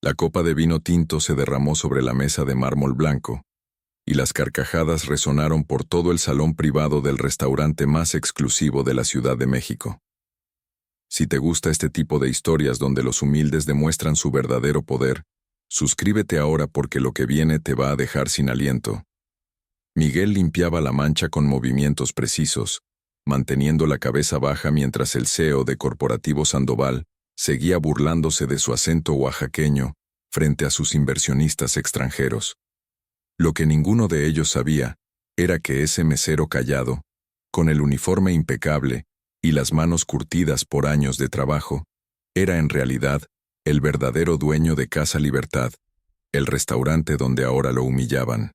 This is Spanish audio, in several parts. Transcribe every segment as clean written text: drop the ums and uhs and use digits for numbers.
La copa de vino tinto se derramó sobre la mesa de mármol blanco, y las carcajadas resonaron por todo el salón privado del restaurante más exclusivo de la Ciudad de México. Si te gusta este tipo de historias donde los humildes demuestran su verdadero poder, suscríbete ahora porque lo que viene te va a dejar sin aliento. Miguel limpiaba la mancha con movimientos precisos, manteniendo la cabeza baja mientras el CEO de Corporativo Sandoval seguía burlándose de su acento oaxaqueño frente a sus inversionistas extranjeros. Lo que ninguno de ellos sabía era que ese mesero callado, con el uniforme impecable y las manos curtidas por años de trabajo, era en realidad el verdadero dueño de Casa Libertad, el restaurante donde ahora lo humillaban.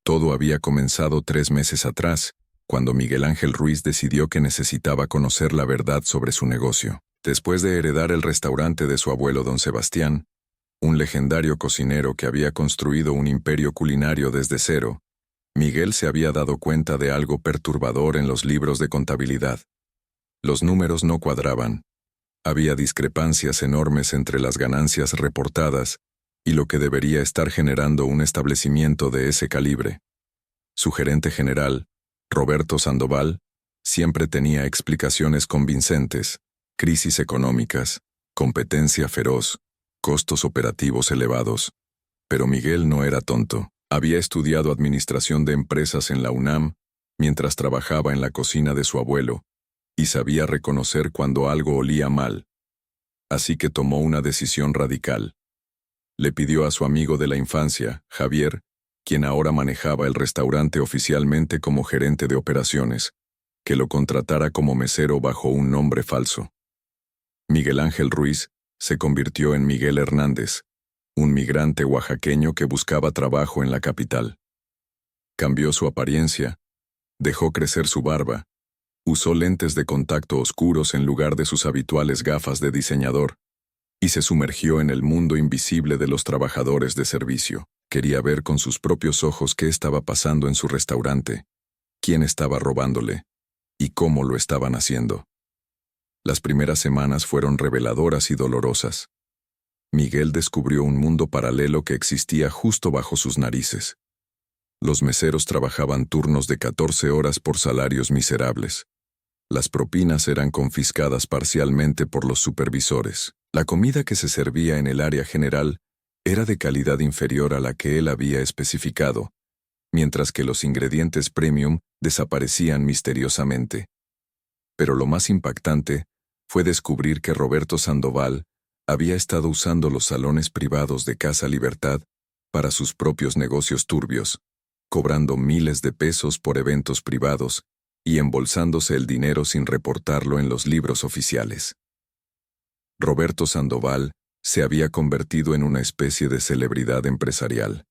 Todo había comenzado 3 meses atrás, cuando Miguel Ángel Ruiz decidió que necesitaba conocer la verdad sobre su negocio. Después de heredar el restaurante de su abuelo don Sebastián, un legendario cocinero que había construido un imperio culinario desde cero, Miguel se había dado cuenta de algo perturbador en los libros de contabilidad. Los números no cuadraban. Había discrepancias enormes entre las ganancias reportadas y lo que debería estar generando un establecimiento de ese calibre. Su gerente general, Roberto Sandoval, siempre tenía explicaciones convincentes: crisis económicas, competencia feroz, costos operativos elevados. Pero Miguel no era tonto. Había estudiado administración de empresas en la UNAM mientras trabajaba en la cocina de su abuelo, y sabía reconocer cuando algo olía mal. Así que tomó una decisión radical. Le pidió a su amigo de la infancia, Javier, quien ahora manejaba el restaurante oficialmente como gerente de operaciones, que lo contratara como mesero bajo un nombre falso. Miguel Ángel Ruiz se convirtió en Miguel Hernández, un migrante oaxaqueño que buscaba trabajo en la capital. Cambió su apariencia, dejó crecer su barba, usó lentes de contacto oscuros en lugar de sus habituales gafas de diseñador, y se sumergió en el mundo invisible de los trabajadores de servicio. Quería ver con sus propios ojos qué estaba pasando en su restaurante, quién estaba robándole, y cómo lo estaban haciendo. Las primeras semanas fueron reveladoras y dolorosas. Miguel descubrió un mundo paralelo que existía justo bajo sus narices. Los meseros trabajaban turnos de 14 horas por salarios miserables. Las propinas eran confiscadas parcialmente por los supervisores. La comida que se servía en el área general era de calidad inferior a la que él había especificado, mientras que los ingredientes premium desaparecían misteriosamente. Pero lo más impactante fue descubrir que Roberto Sandoval había estado usando los salones privados de Casa Libertad para sus propios negocios turbios, cobrando miles de pesos por eventos privados y embolsándose el dinero sin reportarlo en los libros oficiales. Roberto Sandoval se había convertido en una especie de celebridad empresarial.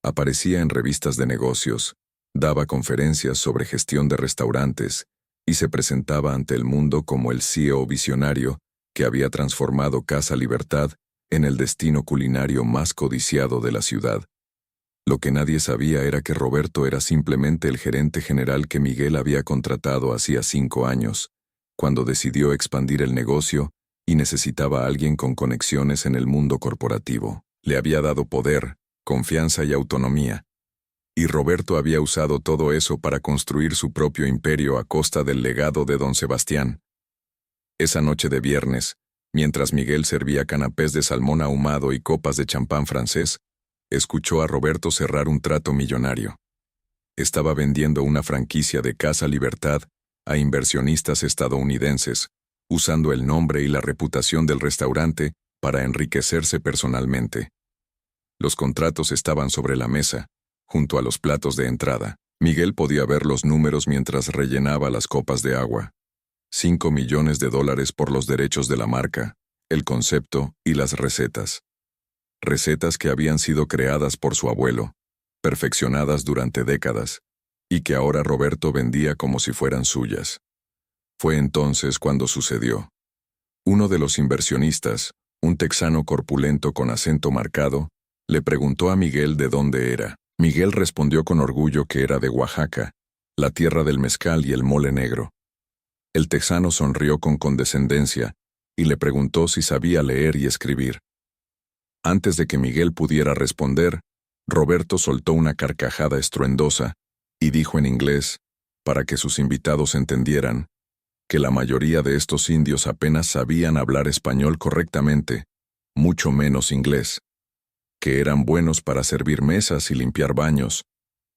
Aparecía en revistas de negocios, daba conferencias sobre gestión de restaurantes y se presentaba ante el mundo como el CEO visionario que había transformado Casa Libertad en el destino culinario más codiciado de la ciudad. Lo que nadie sabía era que Roberto era simplemente el gerente general que Miguel había contratado hacía 5 años, cuando decidió expandir el negocio y necesitaba a alguien con conexiones en el mundo corporativo. Le había dado poder, confianza y autonomía. Y Roberto había usado todo eso para construir su propio imperio a costa del legado de don Sebastián. Esa noche de viernes, mientras Miguel servía canapés de salmón ahumado y copas de champán francés, escuchó a Roberto cerrar un trato millonario. Estaba vendiendo una franquicia de Casa Libertad a inversionistas estadounidenses, usando el nombre y la reputación del restaurante para enriquecerse personalmente. Los contratos estaban sobre la mesa, junto a los platos de entrada. Miguel podía ver los números mientras rellenaba las copas de agua. $5 millones por los derechos de la marca, el concepto y las recetas. Recetas que habían sido creadas por su abuelo, perfeccionadas durante décadas, y que ahora Roberto vendía como si fueran suyas. Fue entonces cuando sucedió. Uno de los inversionistas, un texano corpulento con acento marcado, le preguntó a Miguel de dónde era. Miguel respondió con orgullo que era de Oaxaca, la tierra del mezcal y el mole negro. El texano sonrió con condescendencia y le preguntó si sabía leer y escribir. Antes de que Miguel pudiera responder, Roberto soltó una carcajada estruendosa y dijo en inglés, para que sus invitados entendieran, que la mayoría de estos indios apenas sabían hablar español correctamente, mucho menos inglés, que eran buenos para servir mesas y limpiar baños,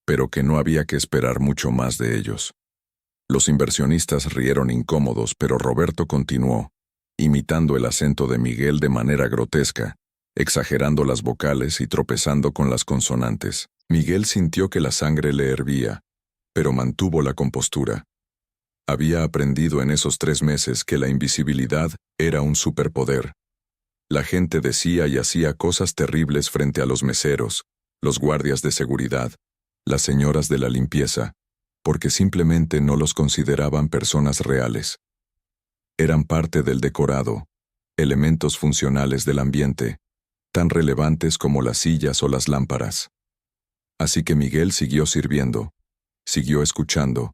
pero que no había que esperar mucho más de ellos. Los inversionistas rieron incómodos, pero Roberto continuó, imitando el acento de Miguel de manera grotesca, exagerando las vocales y tropezando con las consonantes. Miguel sintió que la sangre le hervía, pero mantuvo la compostura. Había aprendido en esos 3 meses que la invisibilidad era un superpoder. La gente decía y hacía cosas terribles frente a los meseros, los guardias de seguridad, las señoras de la limpieza, porque simplemente no los consideraban personas reales. Eran parte del decorado, elementos funcionales del ambiente, tan relevantes como las sillas o las lámparas. Así que Miguel siguió sirviendo, siguió escuchando,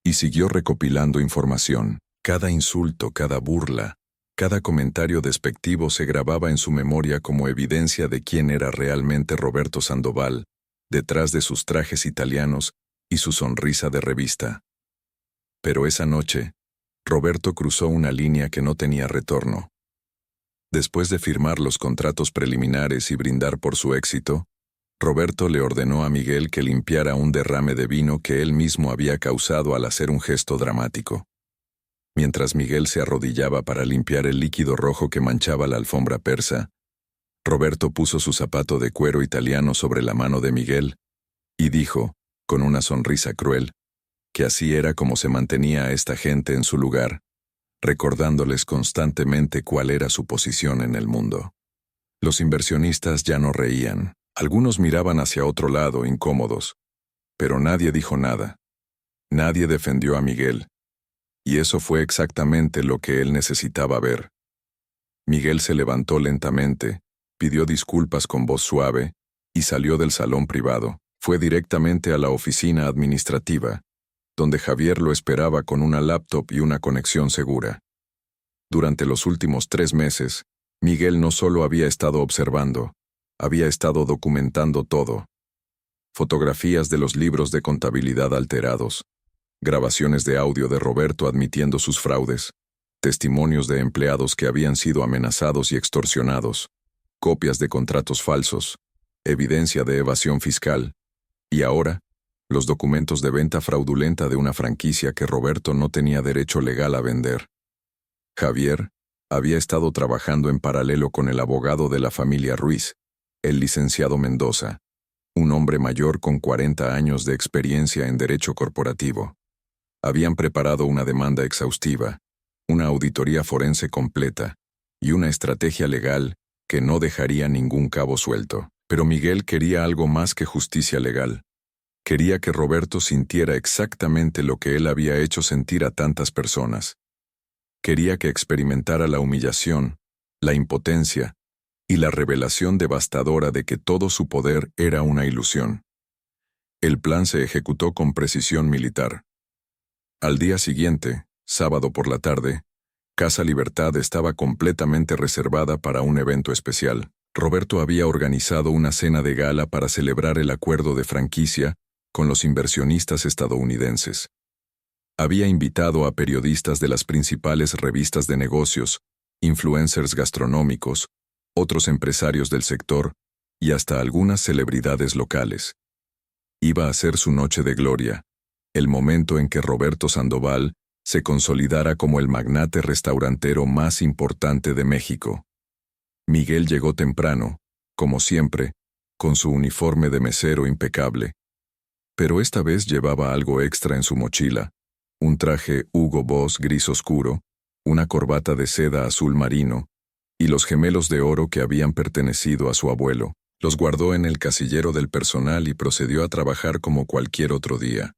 y siguió recopilando información. Cada insulto, cada burla, cada comentario despectivo se grababa en su memoria como evidencia de quién era realmente Roberto Sandoval, detrás de sus trajes italianos y su sonrisa de revista. Pero esa noche, Roberto cruzó una línea que no tenía retorno. Después de firmar los contratos preliminares y brindar por su éxito, Roberto le ordenó a Miguel que limpiara un derrame de vino que él mismo había causado al hacer un gesto dramático. Mientras Miguel se arrodillaba para limpiar el líquido rojo que manchaba la alfombra persa, Roberto puso su zapato de cuero italiano sobre la mano de Miguel y dijo, con una sonrisa cruel, que así era como se mantenía a esta gente en su lugar, recordándoles constantemente cuál era su posición en el mundo. Los inversionistas ya no reían. Algunos miraban hacia otro lado, incómodos, pero nadie dijo nada. Nadie defendió a Miguel, y eso fue exactamente lo que él necesitaba ver. Miguel se levantó lentamente, pidió disculpas con voz suave, y salió del salón privado. Fue directamente a la oficina administrativa, donde Javier lo esperaba con una laptop y una conexión segura. Durante los últimos 3 meses, Miguel no solo había estado observando, había estado documentando todo. Fotografías de los libros de contabilidad alterados, grabaciones de audio de Roberto admitiendo sus fraudes, testimonios de empleados que habían sido amenazados y extorsionados, copias de contratos falsos, evidencia de evasión fiscal, y ahora, los documentos de venta fraudulenta de una franquicia que Roberto no tenía derecho legal a vender. Javier había estado trabajando en paralelo con el abogado de la familia Ruiz, el licenciado Mendoza, un hombre mayor con 40 años de experiencia en derecho corporativo. Habían preparado una demanda exhaustiva, una auditoría forense completa y una estrategia legal que no dejaría ningún cabo suelto. Pero Miguel quería algo más que justicia legal. Quería que Roberto sintiera exactamente lo que él había hecho sentir a tantas personas. Quería que experimentara la humillación, la impotencia y la revelación devastadora de que todo su poder era una ilusión. El plan se ejecutó con precisión militar. Al día siguiente, sábado por la tarde, Casa Libertad estaba completamente reservada para un evento especial. Roberto había organizado una cena de gala para celebrar el acuerdo de franquicia con los inversionistas estadounidenses. Había invitado a periodistas de las principales revistas de negocios, influencers gastronómicos, otros empresarios del sector y hasta algunas celebridades locales. Iba a ser su noche de gloria, el momento en que Roberto Sandoval se consolidara como el magnate restaurantero más importante de México. Miguel llegó temprano, como siempre, con su uniforme de mesero impecable. Pero esta vez llevaba algo extra en su mochila, un traje Hugo Boss gris oscuro, una corbata de seda azul marino, y los gemelos de oro que habían pertenecido a su abuelo. Los guardó en el casillero del personal y procedió a trabajar como cualquier otro día.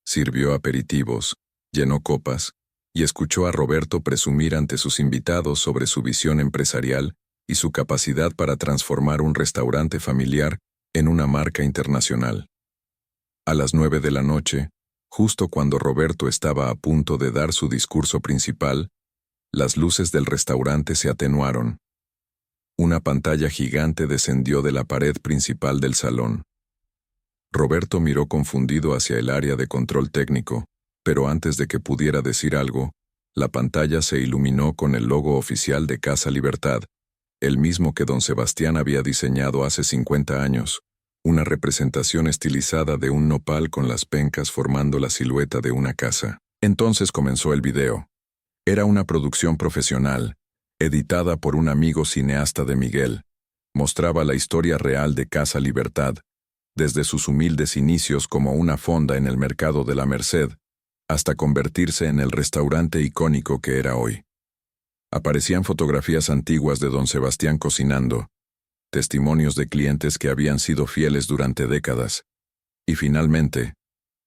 Sirvió aperitivos, llenó copas, y escuchó a Roberto presumir ante sus invitados sobre su visión empresarial y su capacidad para transformar un restaurante familiar en una marca internacional. A las 9 de la noche, justo cuando Roberto estaba a punto de dar su discurso principal, las luces del restaurante se atenuaron. Una pantalla gigante descendió de la pared principal del salón. Roberto miró confundido hacia el área de control técnico, pero antes de que pudiera decir algo, la pantalla se iluminó con el logo oficial de Casa Libertad, el mismo que don Sebastián había diseñado hace 50 años, una representación estilizada de un nopal con las pencas formando la silueta de una casa. Entonces comenzó el video. Era una producción profesional, editada por un amigo cineasta de Miguel. Mostraba la historia real de Casa Libertad, desde sus humildes inicios como una fonda en el mercado de la Merced, hasta convertirse en el restaurante icónico que era hoy. Aparecían fotografías antiguas de don Sebastián cocinando, testimonios de clientes que habían sido fieles durante décadas, y finalmente,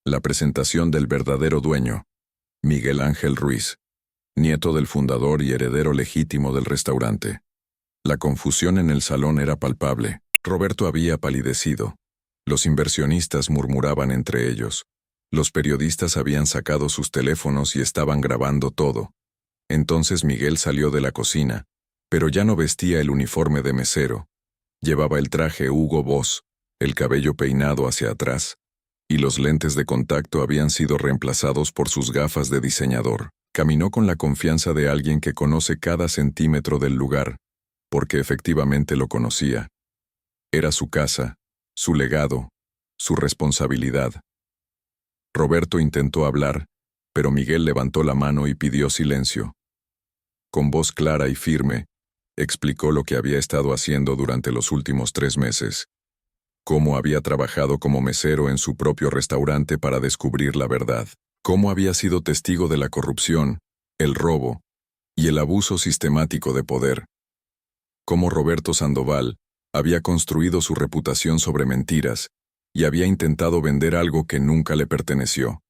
la presentación del verdadero dueño, Miguel Ángel Ruiz, nieto del fundador y heredero legítimo del restaurante. La confusión en el salón era palpable. Roberto había palidecido. Los inversionistas murmuraban entre ellos. Los periodistas habían sacado sus teléfonos y estaban grabando todo. Entonces Miguel salió de la cocina, pero ya no vestía el uniforme de mesero. Llevaba el traje Hugo Boss, el cabello peinado hacia atrás, y los lentes de contacto habían sido reemplazados por sus gafas de diseñador. Caminó con la confianza de alguien que conoce cada centímetro del lugar, porque efectivamente lo conocía. Era su casa, su legado, su responsabilidad. Roberto intentó hablar, pero Miguel levantó la mano y pidió silencio. Con voz clara y firme, explicó lo que había estado haciendo durante los últimos 3 meses, cómo había trabajado como mesero en su propio restaurante para descubrir la verdad, cómo había sido testigo de la corrupción, el robo y el abuso sistemático de poder, cómo Roberto Sandoval había construido su reputación sobre mentiras y había intentado vender algo que nunca le perteneció.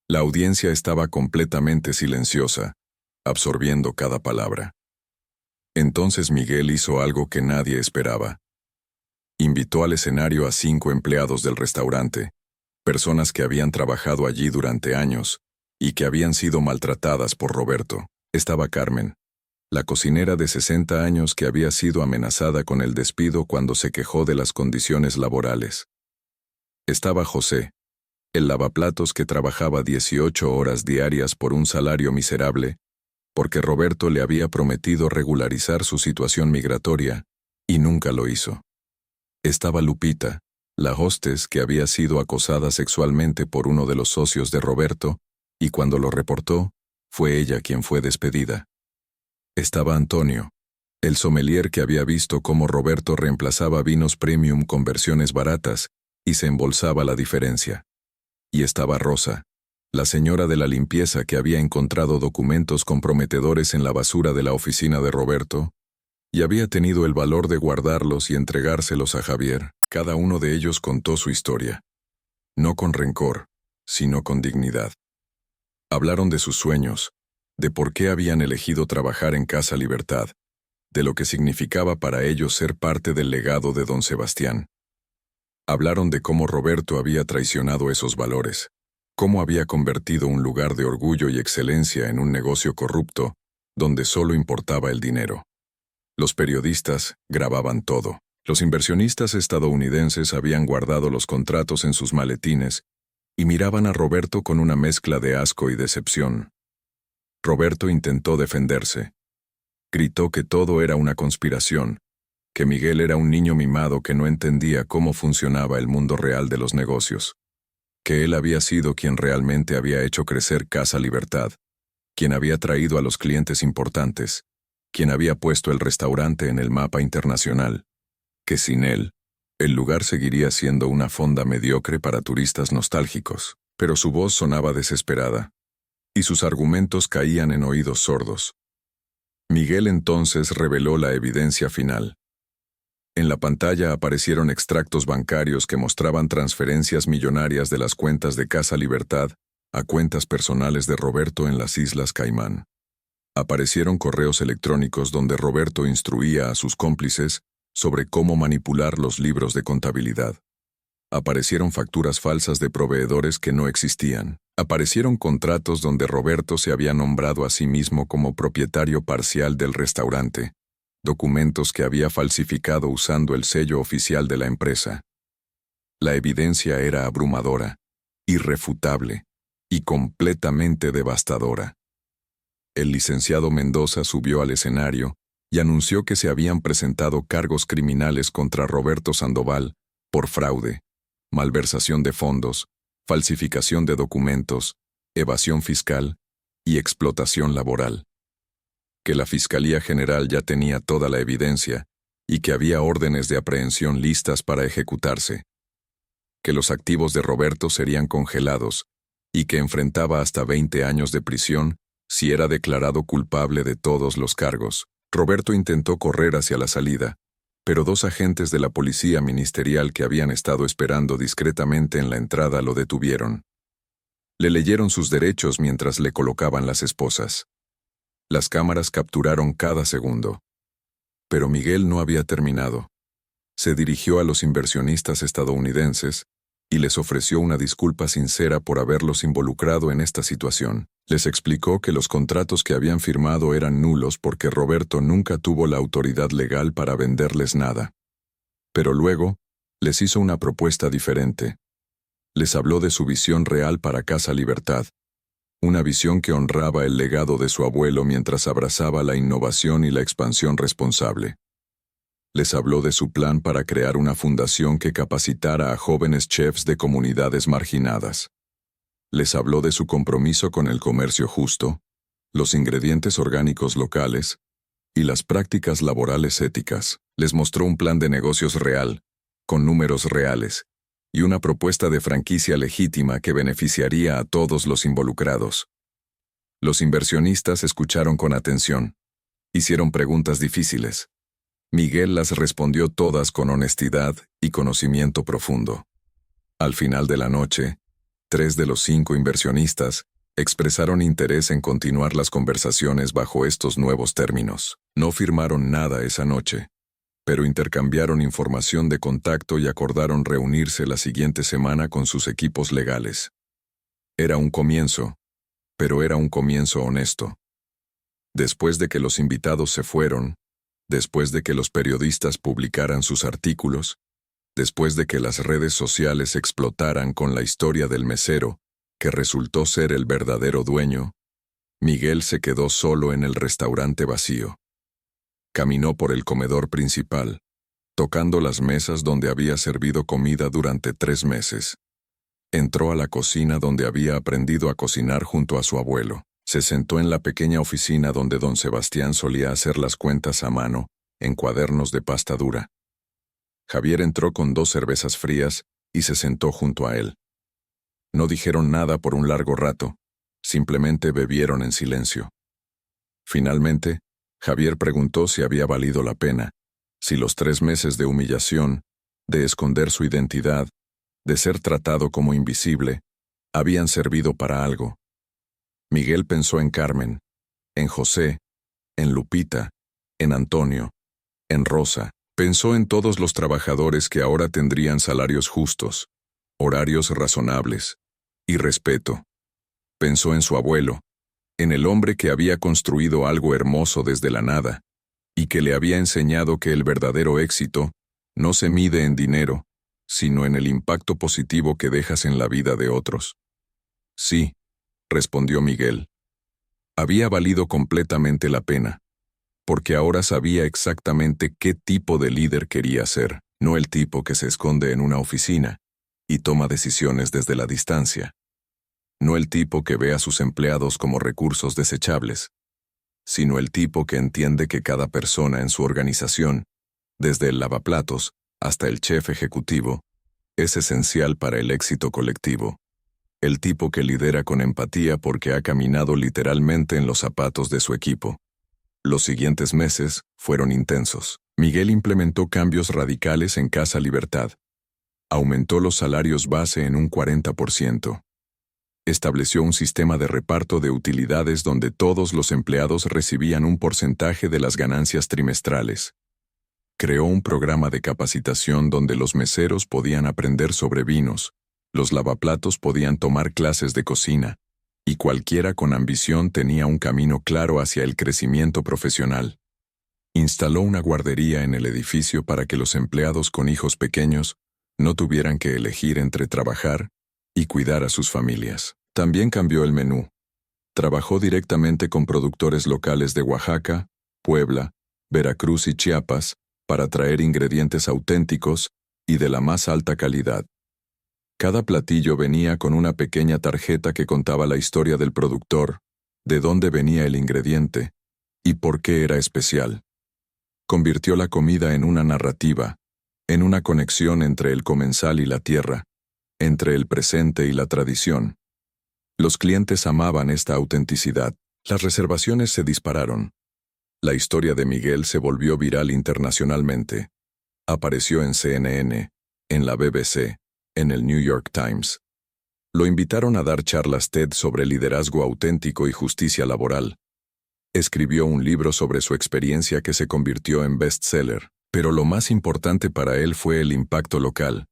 La audiencia estaba completamente silenciosa, absorbiendo cada palabra. Entonces Miguel hizo algo que nadie esperaba. Invitó al escenario a 5 empleados del restaurante, personas que habían trabajado allí durante años y que habían sido maltratadas por Roberto. Estaba Carmen, la cocinera de 60 años que había sido amenazada con el despido cuando se quejó de las condiciones laborales. Estaba José, el lavaplatos que trabajaba 18 horas diarias por un salario miserable, porque Roberto le había prometido regularizar su situación migratoria, y nunca lo hizo. Estaba Lupita, la hostess que había sido acosada sexualmente por uno de los socios de Roberto, y cuando lo reportó, fue ella quien fue despedida. Estaba Antonio, el sommelier que había visto cómo Roberto reemplazaba vinos premium con versiones baratas y se embolsaba la diferencia. Y estaba Rosa, la señora de la limpieza que había encontrado documentos comprometedores en la basura de la oficina de Roberto, y había tenido el valor de guardarlos y entregárselos a Javier. Cada uno de ellos contó su historia. No con rencor, sino con dignidad. Hablaron de sus sueños, de por qué habían elegido trabajar en Casa Libertad, de lo que significaba para ellos ser parte del legado de don Sebastián. Hablaron de cómo Roberto había traicionado esos valores, cómo había convertido un lugar de orgullo y excelencia en un negocio corrupto, donde solo importaba el dinero. Los periodistas grababan todo. Los inversionistas estadounidenses habían guardado los contratos en sus maletines y miraban a Roberto con una mezcla de asco y decepción. Roberto intentó defenderse. Gritó que todo era una conspiración, que Miguel era un niño mimado que no entendía cómo funcionaba el mundo real de los negocios, que él había sido quien realmente había hecho crecer Casa Libertad, quien había traído a los clientes importantes, quien había puesto el restaurante en el mapa internacional, que sin él, el lugar seguiría siendo una fonda mediocre para turistas nostálgicos. Pero su voz sonaba desesperada, y sus argumentos caían en oídos sordos. Miguel entonces reveló la evidencia final. En la pantalla aparecieron extractos bancarios que mostraban transferencias millonarias de las cuentas de Casa Libertad a cuentas personales de Roberto en las Islas Caimán. Aparecieron correos electrónicos donde Roberto instruía a sus cómplices sobre cómo manipular los libros de contabilidad. Aparecieron facturas falsas de proveedores que no existían. Aparecieron contratos donde Roberto se había nombrado a sí mismo como propietario parcial del restaurante, documentos que había falsificado usando el sello oficial de la empresa. La evidencia era abrumadora, irrefutable y completamente devastadora. El licenciado Mendoza subió al escenario y anunció que se habían presentado cargos criminales contra Roberto Sandoval por fraude, malversación de fondos, falsificación de documentos, evasión fiscal y explotación laboral. Que la Fiscalía General ya tenía toda la evidencia y que había órdenes de aprehensión listas para ejecutarse. Que los activos de Roberto serían congelados y que enfrentaba hasta 20 años de prisión si era declarado culpable de todos los cargos. Roberto intentó correr hacia la salida, pero 2 agentes de la policía ministerial que habían estado esperando discretamente en la entrada lo detuvieron. Le leyeron sus derechos mientras le colocaban las esposas. Las cámaras capturaron cada segundo. Pero Miguel no había terminado. Se dirigió a los inversionistas estadounidenses y les ofreció una disculpa sincera por haberlos involucrado en esta situación. Les explicó que los contratos que habían firmado eran nulos porque Roberto nunca tuvo la autoridad legal para venderles nada. Pero luego, les hizo una propuesta diferente. Les habló de su visión real para Casa Libertad, una visión que honraba el legado de su abuelo mientras abrazaba la innovación y la expansión responsable. Les habló de su plan para crear una fundación que capacitara a jóvenes chefs de comunidades marginadas. Les habló de su compromiso con el comercio justo, los ingredientes orgánicos locales y las prácticas laborales éticas. Les mostró un plan de negocios real, con números reales, y una propuesta de franquicia legítima que beneficiaría a todos los involucrados. Los inversionistas escucharon con atención. Hicieron preguntas difíciles. Miguel las respondió todas con honestidad y conocimiento profundo. Al final de la noche, 3 de los 5 inversionistas expresaron interés en continuar las conversaciones bajo estos nuevos términos. No firmaron nada esa noche, pero intercambiaron información de contacto y acordaron reunirse la siguiente semana con sus equipos legales. Era un comienzo, pero era un comienzo honesto. Después de que los invitados se fueron, después de que los periodistas publicaran sus artículos, después de que las redes sociales explotaran con la historia del mesero, que resultó ser el verdadero dueño, Miguel se quedó solo en el restaurante vacío. Caminó por el comedor principal, tocando las mesas donde había servido comida durante 3 meses. Entró a la cocina donde había aprendido a cocinar junto a su abuelo. Se sentó en la pequeña oficina donde don Sebastián solía hacer las cuentas a mano, en cuadernos de pasta dura. Javier entró con 2 cervezas frías y se sentó junto a él. No dijeron nada por un largo rato, simplemente bebieron en silencio. Finalmente, Javier preguntó si había valido la pena, si los 3 meses de humillación, de esconder su identidad, de ser tratado como invisible, habían servido para algo. Miguel pensó en Carmen, en José, en Lupita, en Antonio, en Rosa. Pensó en todos los trabajadores que ahora tendrían salarios justos, horarios razonables y respeto. Pensó en su abuelo, en el hombre que había construido algo hermoso desde la nada y que le había enseñado que el verdadero éxito no se mide en dinero, sino en el impacto positivo que dejas en la vida de otros. Sí, respondió Miguel. Había valido completamente la pena, porque ahora sabía exactamente qué tipo de líder quería ser, no el tipo que se esconde en una oficina y toma decisiones desde la distancia, no el tipo que ve a sus empleados como recursos desechables, sino el tipo que entiende que cada persona en su organización, desde el lavaplatos hasta el chef ejecutivo, es esencial para el éxito colectivo. El tipo que lidera con empatía porque ha caminado literalmente en los zapatos de su equipo. Los siguientes meses fueron intensos. Miguel implementó cambios radicales en Casa Libertad. Aumentó los salarios base en un 40%. Estableció un sistema de reparto de utilidades donde todos los empleados recibían un porcentaje de las ganancias trimestrales. Creó un programa de capacitación donde los meseros podían aprender sobre vinos, los lavaplatos podían tomar clases de cocina, y cualquiera con ambición tenía un camino claro hacia el crecimiento profesional. Instaló una guardería en el edificio para que los empleados con hijos pequeños no tuvieran que elegir entre trabajar y cuidar a sus familias. También cambió el menú. Trabajó directamente con productores locales de Oaxaca, Puebla, Veracruz y Chiapas para traer ingredientes auténticos y de la más alta calidad. Cada platillo venía con una pequeña tarjeta que contaba la historia del productor, de dónde venía el ingrediente y por qué era especial. Convirtió la comida en una narrativa, en una conexión entre el comensal y la tierra, entre el presente y la tradición. Los clientes amaban esta autenticidad. Las reservaciones se dispararon. La historia de Miguel se volvió viral internacionalmente. Apareció en CNN, en la BBC, en el New York Times. Lo invitaron a dar charlas TED sobre liderazgo auténtico y justicia laboral. Escribió un libro sobre su experiencia que se convirtió en bestseller, pero lo más importante para él fue el impacto local.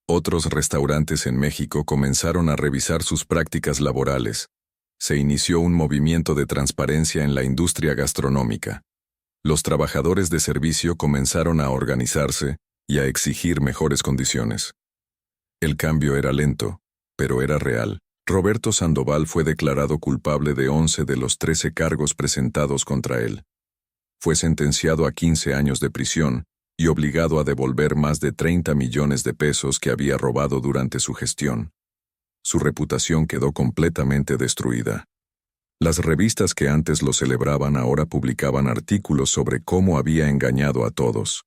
Otros restaurantes en México comenzaron a revisar sus prácticas laborales. Se inició un movimiento de transparencia en la industria gastronómica. Los trabajadores de servicio comenzaron a organizarse y a exigir mejores condiciones. El cambio era lento, pero era real. Roberto Sandoval fue declarado culpable de 11 de los 13 cargos presentados contra él. Fue sentenciado a 15 años de prisión y obligado a devolver más de 30 millones de pesos que había robado durante su gestión. Su reputación quedó completamente destruida. Las revistas que antes lo celebraban ahora publicaban artículos sobre cómo había engañado a todos.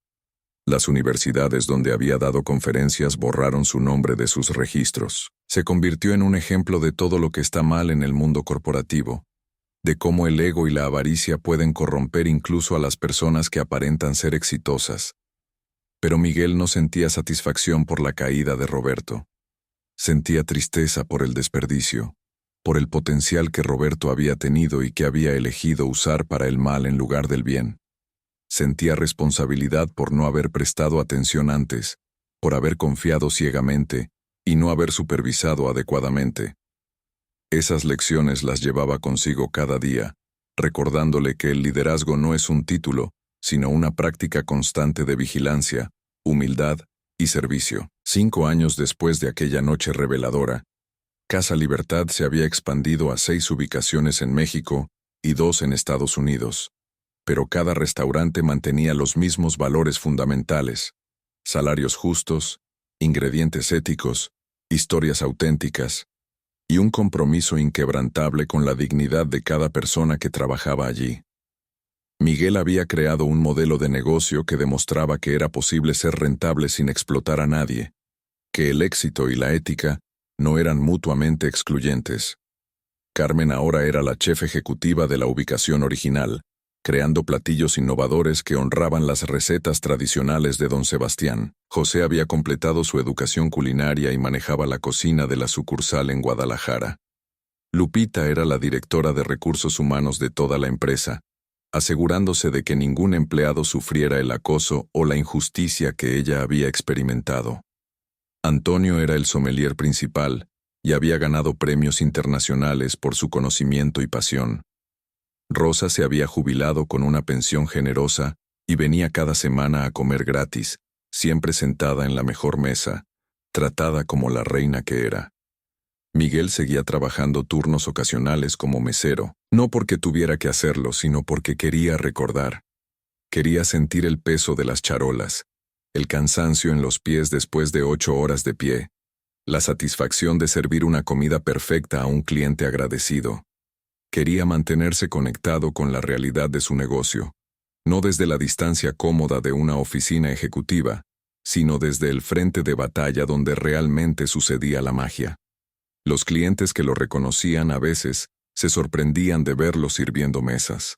Las universidades donde había dado conferencias borraron su nombre de sus registros. Se convirtió en un ejemplo de todo lo que está mal en el mundo corporativo, de cómo el ego y la avaricia pueden corromper incluso a las personas que aparentan ser exitosas. Pero Miguel no sentía satisfacción por la caída de Roberto. Sentía tristeza por el desperdicio, por el potencial que Roberto había tenido y que había elegido usar para el mal en lugar del bien. Sentía responsabilidad por no haber prestado atención antes, por haber confiado ciegamente y no haber supervisado adecuadamente. Esas lecciones las llevaba consigo cada día, recordándole que el liderazgo no es un título, sino una práctica constante de vigilancia, humildad y servicio. 5 años después de aquella noche reveladora, Casa Libertad se había expandido a 6 ubicaciones en México y 2 en Estados Unidos. Pero cada restaurante mantenía los mismos valores fundamentales: salarios justos, ingredientes éticos, historias auténticas, y un compromiso inquebrantable con la dignidad de cada persona que trabajaba allí. Miguel había creado un modelo de negocio que demostraba que era posible ser rentable sin explotar a nadie, que el éxito y la ética no eran mutuamente excluyentes. Carmen ahora era la chef ejecutiva de la ubicación original, creando platillos innovadores que honraban las recetas tradicionales de Don Sebastián. José había completado su educación culinaria y manejaba la cocina de la sucursal en Guadalajara. Lupita era la directora de recursos humanos de toda la empresa, asegurándose de que ningún empleado sufriera el acoso o la injusticia que ella había experimentado. Antonio era el sommelier principal y había ganado premios internacionales por su conocimiento y pasión. Rosa se había jubilado con una pensión generosa y venía cada semana a comer gratis, siempre sentada en la mejor mesa, tratada como la reina que era. Miguel seguía trabajando turnos ocasionales como mesero, no porque tuviera que hacerlo, sino porque quería recordar. Quería sentir el peso de las charolas, el cansancio en los pies después de 8 horas de pie, la satisfacción de servir una comida perfecta a un cliente agradecido. Quería mantenerse conectado con la realidad de su negocio, no desde la distancia cómoda de una oficina ejecutiva, sino desde el frente de batalla donde realmente sucedía la magia. Los clientes que lo reconocían a veces se sorprendían de verlo sirviendo mesas.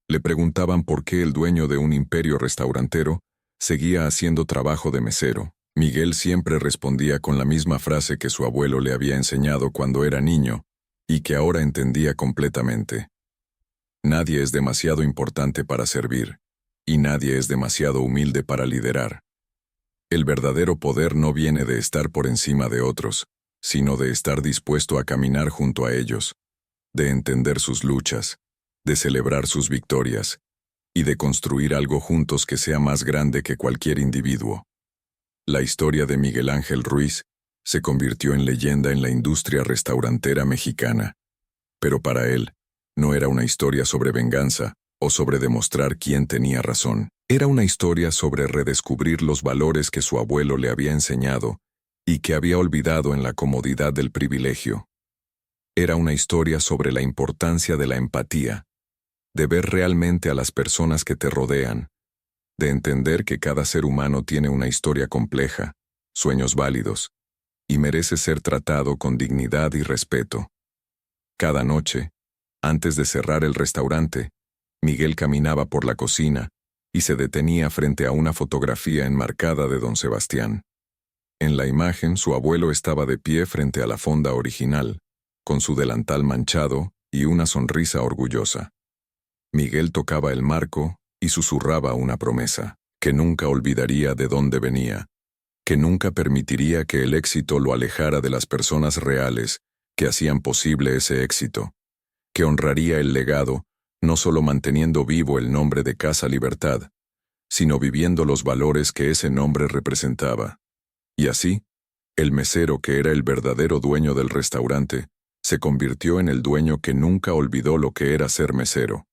Le preguntaban por qué el dueño de un imperio restaurantero seguía haciendo trabajo de mesero. Miguel siempre respondía con la misma frase que su abuelo le había enseñado cuando era niño, y que ahora entendía completamente. Nadie es demasiado importante para servir, y nadie es demasiado humilde para liderar. El verdadero poder no viene de estar por encima de otros, sino de estar dispuesto a caminar junto a ellos, de entender sus luchas, de celebrar sus victorias, y de construir algo juntos que sea más grande que cualquier individuo. La historia de Miguel Ángel Ruiz se convirtió en leyenda en la industria restaurantera mexicana. Pero para él, no era una historia sobre venganza o sobre demostrar quién tenía razón. Era una historia sobre redescubrir los valores que su abuelo le había enseñado y que había olvidado en la comodidad del privilegio. Era una historia sobre la importancia de la empatía, de ver realmente a las personas que te rodean, de entender que cada ser humano tiene una historia compleja, sueños válidos, y merece ser tratado con dignidad y respeto. Cada noche, antes de cerrar el restaurante, Miguel caminaba por la cocina y se detenía frente a una fotografía enmarcada de don Sebastián. En la imagen, su abuelo estaba de pie frente a la fonda original, con su delantal manchado y una sonrisa orgullosa. Miguel tocaba el marco y susurraba una promesa, que nunca olvidaría de dónde venía, que nunca permitiría que el éxito lo alejara de las personas reales que hacían posible ese éxito, que honraría el legado, no solo manteniendo vivo el nombre de Casa Libertad, sino viviendo los valores que ese nombre representaba. Y así, el mesero que era el verdadero dueño del restaurante, se convirtió en el dueño que nunca olvidó lo que era ser mesero.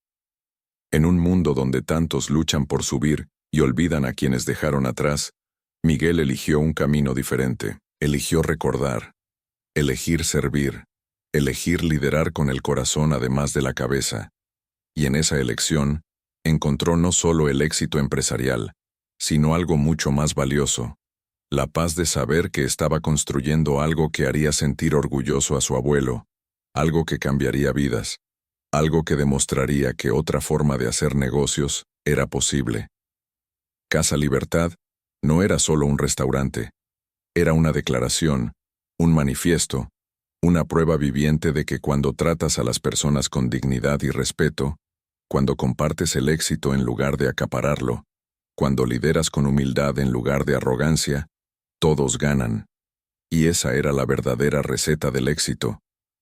En un mundo donde tantos luchan por subir y olvidan a quienes dejaron atrás, Miguel eligió un camino diferente. Eligió recordar, elegir servir, elegir liderar con el corazón además de la cabeza. Y en esa elección, encontró no solo el éxito empresarial, sino algo mucho más valioso: la paz de saber que estaba construyendo algo que haría sentir orgulloso a su abuelo, algo que cambiaría vidas, algo que demostraría que otra forma de hacer negocios era posible. Casa Libertad no era solo un restaurante, era una declaración, un manifiesto, una prueba viviente de que cuando tratas a las personas con dignidad y respeto, cuando compartes el éxito en lugar de acapararlo, cuando lideras con humildad en lugar de arrogancia, todos ganan. Y esa era la verdadera receta del éxito,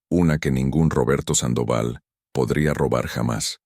una que ningún Roberto Sandoval podría robar jamás.